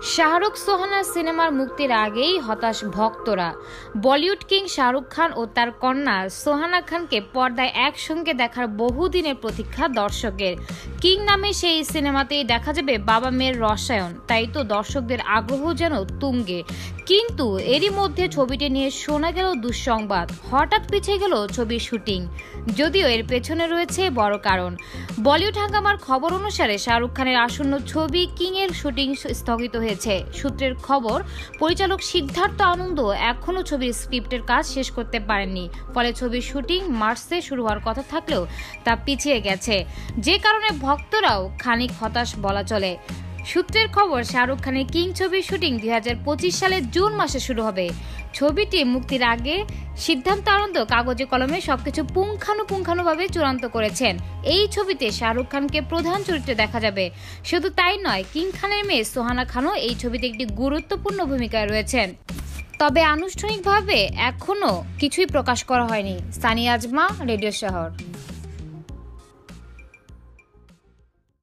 শাহরুখ সোহানা সিনেমার মুক্তির আগেই হতাশ ভক্তরা। বলিউড কিং শাহরুখ খান ও তার কন্যা সোহানা খানকে পর্দায় একসঙ্গে দেখার বহুদিনের প্রতীক্ষা দর্শকের। কিং নামে সেই সিনেমাতেই দেখা যাবে বাবা মেয়ের রসায়ন, তাই তো দর্শকদের আগ্রহ যেন তুঙ্গে। কিন্তু এরই মধ্যে ছবিটি নিয়ে শোনা গেল দুঃসংবাদ, হঠাৎ পিছিয়ে গেল ছবির শুটিং। যদিও এর পেছনে রয়েছে বড় কারণ। বলিউড হাঙ্গামার খবর অনুসারে শাহরুখ খানের আসন্ন ছবি কিং এর শুটিং স্থগিত হয়েছে। সূত্রের খবর, পরিচালক সিদ্ধার্থ আনন্দ এখনও ছবির স্ক্রিপ্টের কাজ শেষ করতে পারেননি। ফলে ছবির শুটিং মার্চে শুরু হওয়ার কথা থাকলেও তা পিছিয়ে গেছে, যে কারণে ভক্তরাও খানিক হতাশ বলা চলে। সূত্রের খবর, শাহরুখ খানের কিং ছবির শুটিং 2025 সালের জুন মাসে শুরু হবে। ছবিটি মুক্তির আগে সিদ্ধার্থ আনন্দ কাগজে কলমে সবকিছু পুঙ্খানুপুঙ্খানুভাবে চূড়ান্ত করেছেন। এই ছবিতে শাহরুখ খানকে প্রধান চরিত্রে দেখা যাবে। শুধু তাই নয়, কিং খানের মেয়ে সোহানা খানও এই ছবিতে একটি গুরুত্বপূর্ণ ভূমিকায় রয়েছেন। তবে আনুষ্ঠানিকভাবে এখনও কিছুই প্রকাশ করা হয়নি। সানিয়া আজমা, রেডিও শহর।